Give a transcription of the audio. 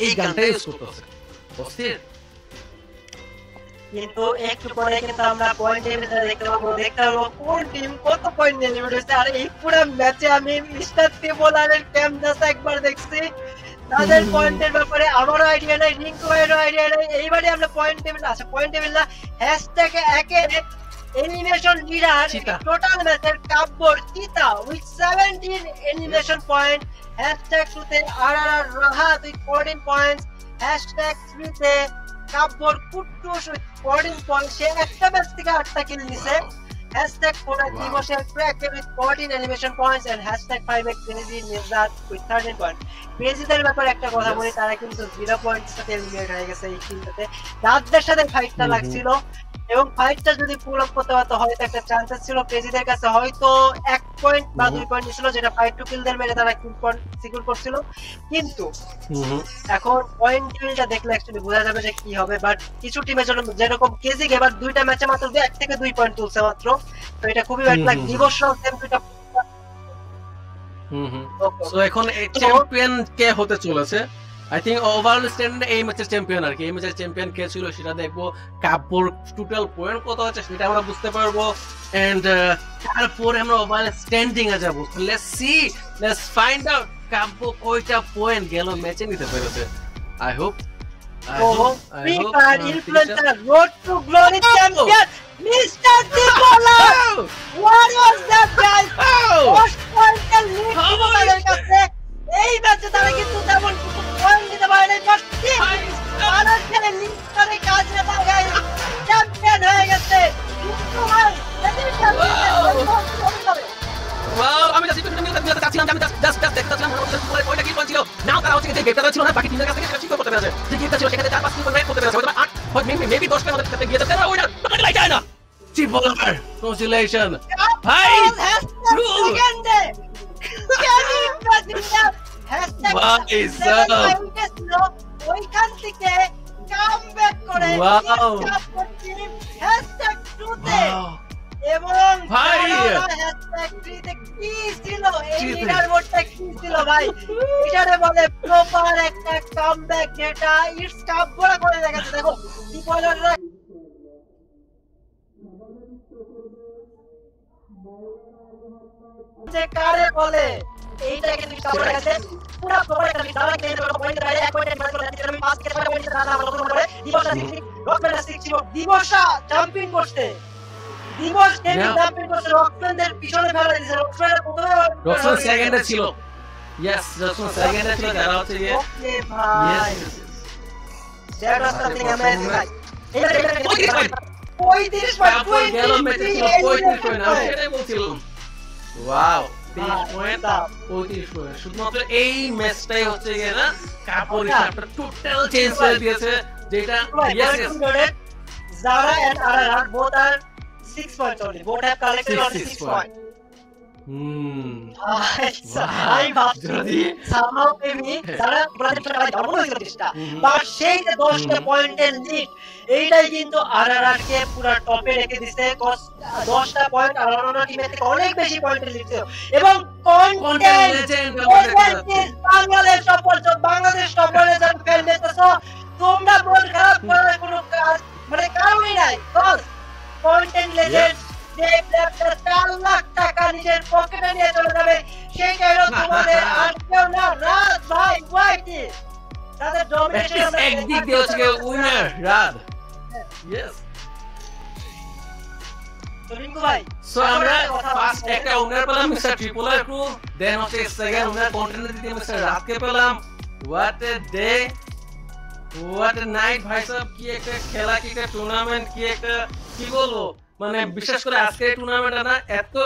এই গানটা ইউজ করতেছে অস্থির। কিন্তু একটু পরে কিন্তু আমরা পয়েন্ট টেবিলটা দেখতে পাবো কোন টিম কত পয়েন্ট নিয়ে লিমিট হয়েছে। আর এই পুরো ম্যাচে আমি মিস্টার ত্রিপোলারের ক্যাম্প জাস্ট একবার দেখছি, তাদের পয়েন্টের ব্যাপারে আমারও আইডিয়া নাই, রিঙ্কুয়েরও আইডিয়া নাই। এইবারে আমরা পয়েন্ট টেবিল পয়েন্ট টেবিল না হ্যাশট্যাগে একে এলিমিনেশন লিডার টোটাল ম্যাচের কাপবোর্ড চিতা উইথ 17 এলিমিনেশন পয়েন্ট, হ্যাশট্যাগ 2 তে RR Rahat with 14 points, hashtag 3 তে কাপবোর্ড কুট্টুস উইথ 14 পয়েন্ট, সে একটা ম্যাচ থেকে 8টা কিল নিছে। হ্যাশট্যাগ 4 দিবসের ক্র্যাকের with 14 elimination points and hashtag 5 এ ক্রেজি নিজাত উইথ 13 পয়েন্ট। ক্রেজিদের ব্যাপারে একটা কথা বলি, তারা কিন্তু 0 পয়েন্টস সাথে এলিমিনেট হয়ে গেছে এই টিমটাতে। রাতদের সাথে ফাইটটা লাগছিল এবং ফাইটটা যদি পুল আপ করতে পারতো হয়তো একটা চান্সেস ছিল ক্রেজিদের কাছে, হয়তো 1 পয়েন্ট বা 2 পয়েন্ট ছিল, যেটা ফাইট টু কিলদের মেরে তারা কিল পয়েন্ট সিকিউর করছিল। কিন্তু এখন পয়েন্ট টেবিলটা দেখলে অ্যাকচুয়ালি বোঝা যাবে যে কি হবে। বাট কিছু টিমের জন্য যেরকম কেজি এবার 2টা ম্যাচে মাত্র 1 থেকে 2 পয়েন্ট তুলছে মাত্র, তো এটা খুবই ব্যাড লাগ। দিবসরাও সেম 2টা। সো এখন চ্যাম্পিয়ন কে হতে চলেছে? আই থিংক ওভারঅল স্ট্যান্ডার্ড এই ম্যাচের চ্যাম্পিয়ন আর কি। এই ম্যাচের চ্যাম্পিয়ন কে ছিল সেটা দেখবো, কাপড় টোটাল পয়েন্ট কত আছে সেটা আমরা বুঝতে পারবো, এন্ড তারপরে আমরা ওভারঅল স্ট্যান্ডিং এ যাবো। Let's see, let's find out Kabbo কয়টা পয়েন্ট গেল ম্যাচে নিতে পেরেছে। I hope influencer road to glory champion mister ত্রিপোলা। What was that guys? First পয়েন্টের লিড ছিল তাদের কাছে। এই ম্যাচে তারা কিন্তু তেমন পয়েন্ট দিতে পারেনি, বাট তারা খেলে লিড করে কাজে লাগায় চ্যাম্পিয়ন হয়ে গেছে। আমি জাস্ট দেখতেছিলাম কয়টা কিল ছিল। নাও তারা হচ্ছে যে গেটটা ছিল না, বাকি টিমের কাছ থেকে সেটা ঠিক করতে পেরেছে। যে গেটটা ছিল সেখানে 4-5 কিল করে করতে পেরেছে, হয়তো 8 হয় মেবি 10 এর মধ্যে গিয়ে যেতে পারে। ওইটা বাকি যায় না। ত্রিপোলার কনগ্রাচুলেশন ভাই, সেকেন্ডে ক্যানি ব্রাজিলিয়া হ্যাশট্যাগ ওইখান থেকে কামব্যাক করে হ্যাশট্যাগ 2 তে এবং ভাই হ্যাশট্যাগ 3 তে কি ছিল এই লিডার বোর্ডটা কি ছিল ভাই? এটারে বলে প্রপার একটা কামব্যাক, যেটা ইটস কাপ বড় করে দেখাচ্ছে। দেখো ত্রিপোলাররা যে কারে বলে এইটা কিন্তু কাপড় গেছে পুরো প্রপার একটা দাঁড়া কে পয়েন্ট বাইরে 1 পয়েন্ট মাত্র লাগছে। আমি 5 কে 6 পয়েন্ট দাঁড়া ভালো করে দিবসা রকমেন্ডা 6 ছিল। দিবসা জাম্পিং করতে, দিবস গেম জাম্পিং করতে রকমেন্ডের পিছনে ফেলে দিয়েছে। রকমেন্ডের প্রথমে রকমেন্ড সেকেন্ডে ছিল। ইয়েস, রকমেন্ড সেকেন্ডে ছিল। যারা হচ্ছে যে ওকে ভাই দ্যাট ওয়াজ সামথিং অ্যামেজিং ভাই। এটা 35 পয়েন্ট গেল ম্যাচে ছিল 35 পয়েন্ট। আমি সেটাই বলছিলাম, ওয়াও 30 পয়েন্ট 35 পয়েন্ট। শুধুমাত্র এই ম্যাচটাই হচ্ছে গিয়ে না কাপড় হিসাবটা টোটাল চেঞ্জ করে দিয়েছে, যেটা yes Zara and Arara both are 6 points only. Both have collected only 6 points. I ভাবছি somehow maybe Zara ব্রাজিল খেলায় ডাবল হয়ে গেল চেষ্টা, বাট সেই যে 10টা পয়েন্টের লিড এইটাই কিন্তু আরআরআর কে পুরো টপে রেখে দিয়েছে। 10টা পয়েন্ট আরআরআর টিমের থেকে অনেক বেশি পয়েন্টের লিড ছিল। এবং content legend Bangladesh topper legend fail মেতেছো তোমরা। বল খারাপ করার কোনো কাজ মানে কারণই নাই। কজ কন্টেন্ট লেজেন্ড যে প্লেয়ারটা 4 লাখ টাকা নিজের পকেটে নিয়ে চলে যাবে, সেই কারণে তোমাদের আর কেউ না রাত ভাই ওয়াইটি তাদের ডমিনেশন একদিক দিয়ে হচ্ছে উইনার রাত। ইয়েস, তো রিঙ্কু ভাই সো আমরা ফার্স্ট একটা উইনার পেলাম মিস্টার ত্রিপোলার ক্রু, দেন হচ্ছে সেকেন্ড উইনার কন্টেন্ট দিতে মিস্টার রাতকে পেলাম। What a day, what a night ভাই সাহেব। কি একটা খেলা, কি একটা টুর্নামেন্ট, কি একটা কি বলবো, মানে বিশেষ করে আজকের টুর্নামেন্টটা না এত